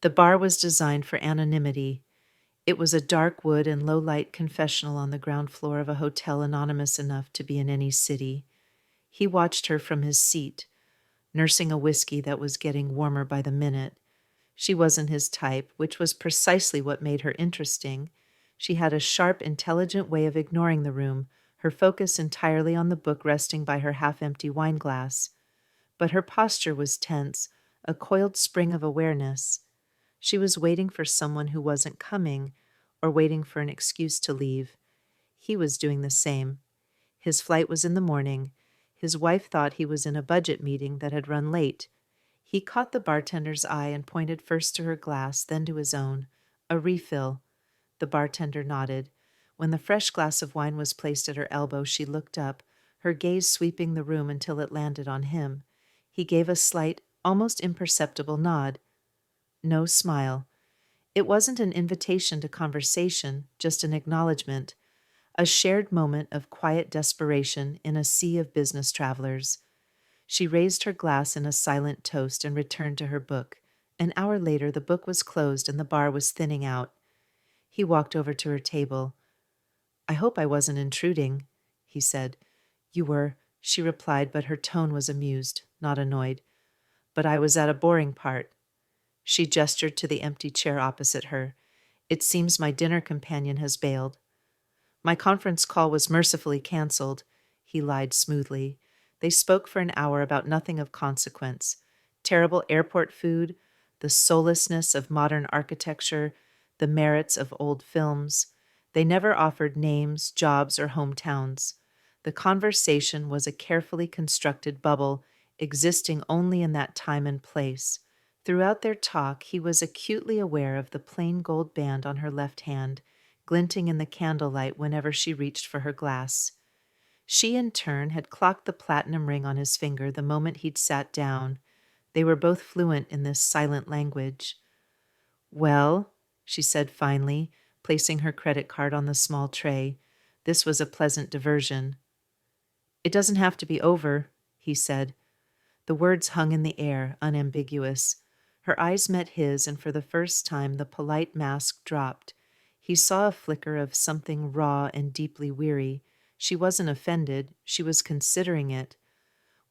The bar was designed for anonymity. It was a dark wood and low-light confessional on the ground floor of a hotel anonymous enough to be in any city. He watched her from his seat, nursing a whiskey that was getting warmer by the minute. She wasn't his type, which was precisely what made her interesting. She had a sharp, intelligent way of ignoring the room, her focus entirely on the book resting by her half-empty wine glass. But her posture was tense, a coiled spring of awareness. She was waiting for someone who wasn't coming, or waiting for an excuse to leave. He was doing the same. His flight was in the morning. His wife thought he was in a budget meeting that had run late. He caught the bartender's eye and pointed first to her glass, then to his own. A refill. The bartender nodded. When the fresh glass of wine was placed at her elbow, she looked up, her gaze sweeping the room until it landed on him. He gave a slight, almost imperceptible nod. No smile. It wasn't an invitation to conversation, just an acknowledgement, a shared moment of quiet desperation in a sea of business travelers. She raised her glass in a silent toast and returned to her book. An hour later, the book was closed and the bar was thinning out. He walked over to her table. "I hope I wasn't intruding," he said. "You were," she replied, but her tone was amused, not annoyed. "But I was at a boring part." She gestured to the empty chair opposite her. "It seems my dinner companion has bailed." "My conference call was mercifully canceled," he lied smoothly. They spoke for an hour about nothing of consequence. Terrible airport food, the soullessness of modern architecture, the merits of old films. They never offered names, jobs, or hometowns. The conversation was a carefully constructed bubble, existing only in that time and place. Throughout their talk, he was acutely aware of the plain gold band on her left hand, glinting in the candlelight whenever she reached for her glass. She, in turn, had clocked the platinum ring on his finger the moment he'd sat down. They were both fluent in this silent language. "Well," she said finally, placing her credit card on the small tray. This was a pleasant diversion. "It doesn't have to be over," he said. The words hung in the air, unambiguous. Her eyes met his, and for the first time the polite mask dropped. He saw a flicker of something raw and deeply weary. She wasn't offended. She was considering it.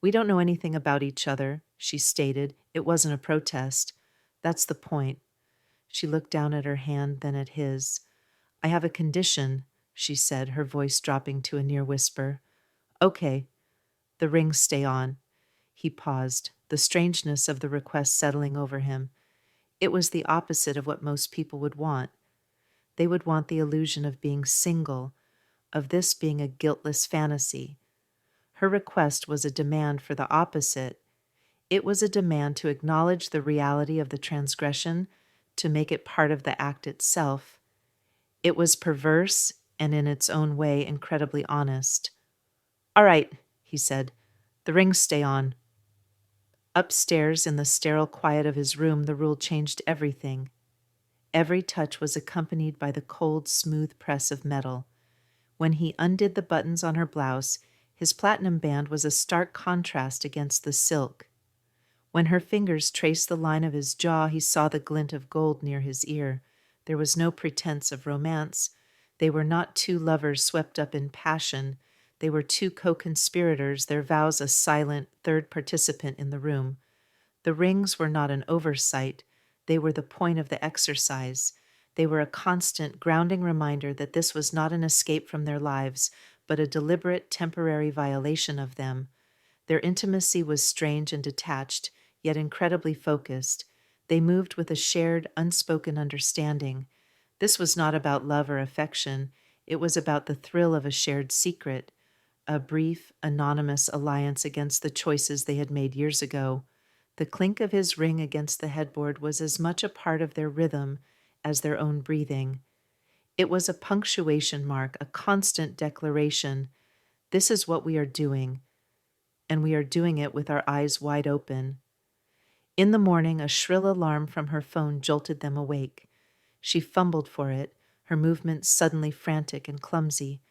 "We don't know anything about each other," she stated. It wasn't a protest. "That's the point." She looked down at her hand, then at his. "I have a condition," she said, her voice dropping to a near whisper. "Okay. The rings stay on." He paused, the strangeness of the request settling over him. It was the opposite of what most people would want. They would want the illusion of being single, of this being a guiltless fantasy. Her request was a demand for the opposite. It was a demand to acknowledge the reality of the transgression, to make it part of the act itself. It was perverse and in its own way incredibly honest. "All right," he said. "The rings stay on." Upstairs, in the sterile quiet of his room, the rule changed everything. Every touch was accompanied by the cold, smooth press of metal. When he undid the buttons on her blouse, his platinum band was a stark contrast against the silk. When her fingers traced the line of his jaw, he saw the glint of gold near his ear. There was no pretense of romance. They were not two lovers swept up in passion. They were two co-conspirators, their vows a silent third participant in the room. The rings were not an oversight. They were the point of the exercise. They were a constant, grounding reminder that this was not an escape from their lives, but a deliberate, temporary violation of them. Their intimacy was strange and detached, yet incredibly focused. They moved with a shared, unspoken understanding. This was not about love or affection. It was about the thrill of a shared secret, a brief, anonymous alliance against the choices they had made years ago. The clink of his ring against the headboard was as much a part of their rhythm as their own breathing. It was a punctuation mark, a constant declaration. This is what we are doing, and we are doing it with our eyes wide open. In the morning, a shrill alarm from her phone jolted them awake. She fumbled for it, her movements suddenly frantic and clumsy.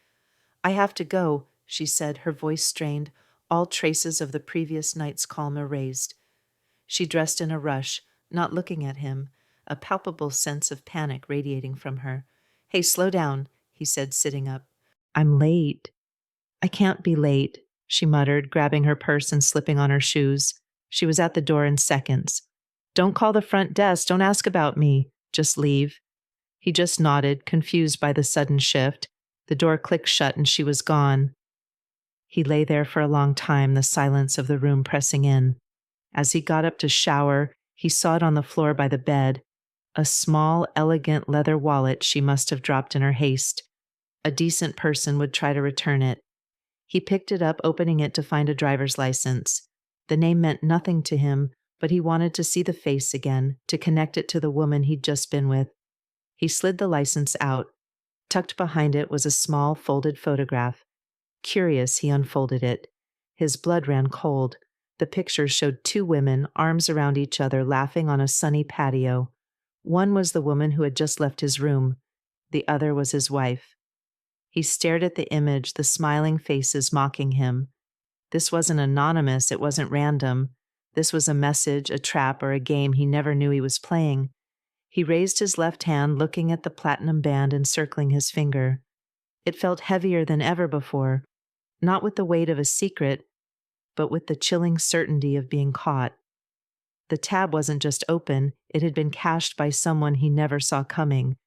"I have to go," she said, her voice strained, all traces of the previous night's calm erased. She dressed in a rush, not looking at him. a palpable sense of panic radiating from her. "Hey, slow down," he said, sitting up. "I'm late." "I can't be late," she muttered, grabbing her purse and slipping on her shoes. She was at the door in seconds. "Don't call the front desk. Don't ask about me. Just leave." He just nodded, confused by the sudden shift. The door clicked shut and she was gone. He lay there for a long time, the silence of the room pressing in. As he got up to shower, he saw it on the floor by the bed, a small, elegant leather wallet she must have dropped in her haste. A decent person would try to return it. He picked it up, opening it to find a driver's license. The name meant nothing to him, but he wanted to see the face again, to connect it to the woman he'd just been with. He slid the license out. Tucked behind it was a small, folded photograph. Curious, he unfolded it. His blood ran cold. The picture showed two women, arms around each other, laughing on a sunny patio. One was the woman who had just left his room. The other was his wife. He stared at the image, the smiling faces mocking him. This wasn't anonymous, it wasn't random. This was a message, a trap, or a game he never knew he was playing. He raised his left hand, looking at the platinum band encircling his finger. It felt heavier than ever before, not with the weight of a secret, but with the chilling certainty of being caught. The tab wasn't just open, it had been cached by someone he never saw coming.